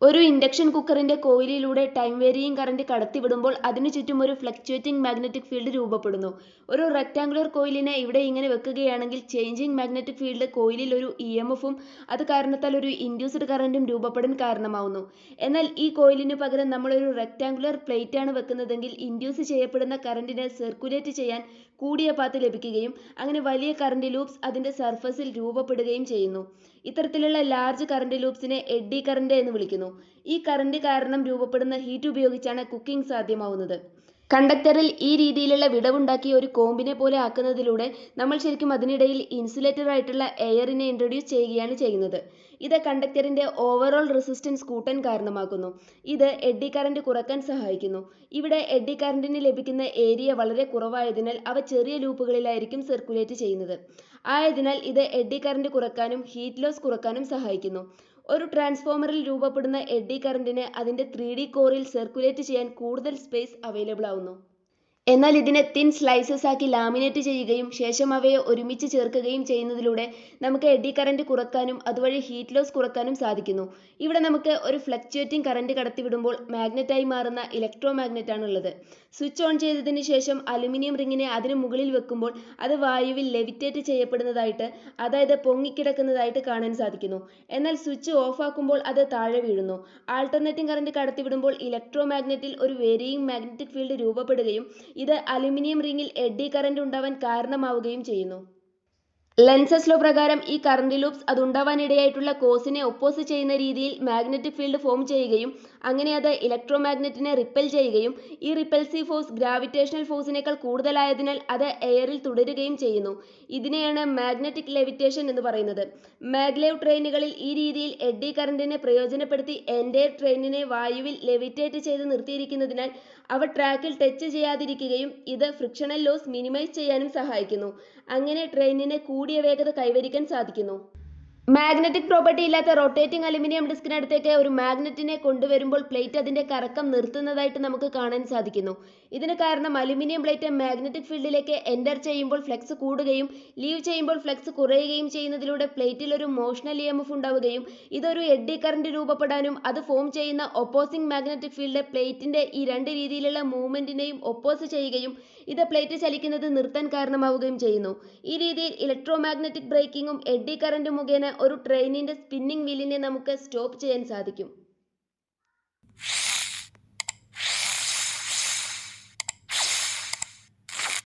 ഒരു induction കുക്കറിന്റെ കോയിലിലൂടെ time varying current കടത്തിവിടുമ്പോൾ അതിനു ചുറ്റും ഒരു ഫ്ലക്ച്വേറ്റിംഗ് മാഗ്നറ്റിക് ഫീൽഡ് രൂപപ്പെടുന്നു. ഒരു റെക്ടാങ്കുലർ കോയിലിനെ ഇവിടെ ഇങ്ങനെ വെക്കുകയാണെങ്കിൽ ചേഞ്ചിങ് മാഗ്നറ്റിക് ഫീൽഡ് കോയിലിൽ ഒരു ഇഎംഎഫും അത് കാരണത്താൽ ഒരു ഇൻഡ്യൂസ്ഡ് കറന്റും രൂപപ്പെടാൻ കാരണമാവുന്നു. എന്നാൽ ഈ കോയിലിനു പകരം നമ്മൾ ഒരു റെക്ടാങ്കുലർ പ്ലേറ്റ് ആണ് വെക്കുന്നതെങ്കിൽ ഇൻഡ്യൂസ് ചെയ്യപ്പെടുന്ന കറന്റിനെ സർക്കുലേറ്റ് ചെയ്യാൻ കൂടിയ പാത്ത് ലഭിക്കുകയും അങ്ങനെ വലിയ കറന്റ് ലൂപ്സ് അതിന്റെ സർഫസിൽ രൂപപ്പെടുകയും ചെയ്യുന്നു. ഇത്തരത്തിലുള്ള ലാർജ് കറന്റ് ലൂപ്സിനെ എഡ്ഡി കറന്റ് എന്ന് വിളിക്കുന്നു. ഈ കറന്റ് കാരണം രൂപപ്പെടുന്ന ഹീറ്റ് ഉപയോഗിച്ചാണ് കുക്കിംഗ് സാധ്യമാവുന്നത്. കണ്ടക്ടറിൽ ഈ രീതിയിലുള്ള വിടവുണ്ടാക്കി ഒരു കോമ്പിനെ പോലെ ആക്കുന്നതിലൂടെ നമ്മൾ ശരിക്കും അതിനിടയിൽ ഇൻസുലേറ്റഡ് ആയിട്ടുള്ള എയറിനെ ഇൻട്രൊഡ്യൂസ് ചെയ്യുകയാണ് ചെയ്യുന്നത്. ഇത് കണ്ടക്ടറിന്റെ ഓവറോൾ റെസിസ്റ്റൻസ് കൂട്ടാൻ കാരണമാക്കുന്നു. ഇത് എഡ്ഡി കറന്റ് കുറയ്ക്കാൻ സഹായിക്കുന്നു. ഇവിടെ എഡ്ഡി കറന്റിന് ലഭിക്കുന്ന ഏരിയ വളരെ കുറവായതിനാൽ അവ ചെറിയ ലൂപ്പുകളിലായിരിക്കും സർക്കുലേറ്റ് ചെയ്യുന്നത്. ആയതിനാൽ ഇത് എഡ്ഡി കറന്റ് കുറയ്ക്കാനും ഹീറ്റ് ലോസ് കുറയ്ക്കാനും സഹായിക്കുന്നു. ഒരു ട്രാൻസ്ഫോമറിൽ രൂപപ്പെടുന്ന എഡ്ഡി കറന്റിന് അതിന്റെ 3D കോറിൽ സർക്കുലേറ്റ് ചെയ്യാൻ കൂടുതൽ സ്പേസ് അവൈലബിൾ ആവുന്നു. എന്നാൽ ഇതിനെ തിൻ സ്ലൈസസ് ആക്കി ലാമിനേറ്റ് ചെയ്യുകയും ശേഷം അവയെ ഒരുമിച്ച് ചേർക്കുകയും ചെയ്യുന്നതിലൂടെ നമുക്ക് എഡ്ഡി കറന്റ് കുറയ്ക്കാനും അതുവഴി ഹീറ്റ് ലോസ് കുറയ്ക്കാനും സാധിക്കുന്നു. ഇവിടെ നമുക്ക് ഒരു ഫ്ലക്ച്വേറ്റിംഗ് കറന്റ് കടത്തിവിടുമ്പോൾ മാഗ്നറ്റായി മാറുന്ന ഇലക്ട്രോ മാഗ്നറ്റ് ആണുള്ളത്. സ്വിച്ച് ഓൺ ചെയ്തതിന് ശേഷം അലുമിനിയം റിങ്ങിനെ അതിന് മുകളിൽ വെക്കുമ്പോൾ അത് വായുവിൽ ലെവിറ്റേറ്റ് ചെയ്യപ്പെടുന്നതായിട്ട്, അതായത് പൊങ്ങിക്കിടക്കുന്നതായിട്ട് കാണാൻ സാധിക്കുന്നു. എന്നാൽ സ്വിച്ച് ഓഫ് ആക്കുമ്പോൾ അത് താഴെ വീഴുന്നു. ആൾട്ടർനേറ്റിംഗ് കറന്റ് കടത്തിവിടുമ്പോൾ ഇലക്ട്രോ മാഗ്നറ്റിൽ ഒരു വേരിയിങ് മാഗ്നറ്റിക് ഫീൽഡ് രൂപപ്പെടുകയും ഇത് അലുമിനിയം റിങ്ങിൽ എഡ്ഡി കറന്റ് ഉണ്ടാവാൻ കാരണമാവുകയും ചെയ്യുന്നു. ലെൻസസ് ലോ പ്രകാരം ഈ കറന്റ് ലൂപ്സ് അതുണ്ടാവാനിടയായിട്ടുള്ള കോസിനെ ഒപ്പോസ് ചെയ്യുന്ന രീതിയിൽ മാഗ്നറ്റിക് ഫീൽഡ് ഫോം ചെയ്യുകയും അങ്ങനെ അത് ഇലക്ട്രോ മാഗ്നറ്റിനെ റിപ്പൽ ചെയ്യുകയും ഈ റിപ്പൽസീവ് ഫോഴ്സ് ഗ്രാവിറ്റേഷണൽ ഫോഴ്സിനേക്കാൾ കൂടുതലായതിനാൽ അത് എയറിൽ തുടരുകയും ചെയ്യുന്നു. ഇതിനെയാണ് മാഗ്നറ്റിക് ലെവിറ്റേഷൻ എന്ന് പറയുന്നത്. മാഗ്ലെവ് ട്രെയിനുകളിൽ ഈ രീതിയിൽ എഡ്ഡി കറന്റിനെ പ്രയോജനപ്പെടുത്തി എൻറ്റയർ ട്രെയിനിനെ വായുവിൽ ലെവിറ്റേറ്റ് ചെയ്ത് നിർത്തിയിരിക്കുന്നതിനാൽ അവ ട്രാക്കിൽ ടച്ച് ചെയ്യാതിരിക്കുകയും ഇത് ഫ്രിക്ഷണൽ ലോസ് മിനിമൈസ് ചെയ്യാനും സഹായിക്കുന്നു. അങ്ങനെ ട്രെയിനിന് കൂടിയ വേഗത കൈവരിക്കാൻ സാധിക്കുന്നു. മാഗ്നറ്റിക് പ്രോപ്പർട്ടി ഇല്ലാത്ത റൊട്ടേറ്റിംഗ് അലുമിനിയം ഡിസ്കിനടുത്തേക്ക് ഒരു മാഗ്നറ്റിനെ കൊണ്ടുവരുമ്പോൾ പ്ലേറ്റ് അതിന്റെ കറക്കം നിർത്തുന്നതായിട്ട് നമുക്ക് കാണാൻ സാധിക്കുന്നു. ഇതിന് കാരണം അലുമിനിയം പ്ലേറ്റ് മാഗ്നറ്റിക് ഫീൽഡിലേക്ക് എൻ്റർ ചെയ്യുമ്പോൾ ഫ്ലക്സ് കൂടുകയും ലീവ് ചെയ്യുമ്പോൾ ഫ്ലക്സ് കുറയുകയും ചെയ്യുന്നതിലൂടെ പ്ലേറ്റിൽ ഒരു മോഷണൽ ഇഎംഎഫ് ഉണ്ടാവുകയും ഇതൊരു എഡ്ഡി കറന്റ് രൂപപ്പെടാനും അത് ഫോം ചെയ്യുന്ന ഒപ്പോസിംഗ് മാഗ്നറ്റിക് ഫീൽഡ് പ്ലേറ്റിന്റെ ഈ രണ്ട് രീതിയിലുള്ള മൂവ്മെന്റിനെയും ഒപ്പോസ് ചെയ്യുകയും ഇത് പ്ലേറ്റ് ചലിക്കുന്നത് നിർത്താൻ കാരണമാവുകയും ചെയ്യുന്നു. ഈ രീതിയിൽ ഇലക്ട്രോ മാഗ്നറ്റിക് ബ്രേക്കിങ്ങും എഡ്ഡി കറന്റ് മുഖേന ഒരു ട്രെയിനിന്റെ സ്പിന്നിംഗ് വീലിനെ നമുക്ക് സ്റ്റോപ്പ് ചെയ്യാൻ സാധിക്കും.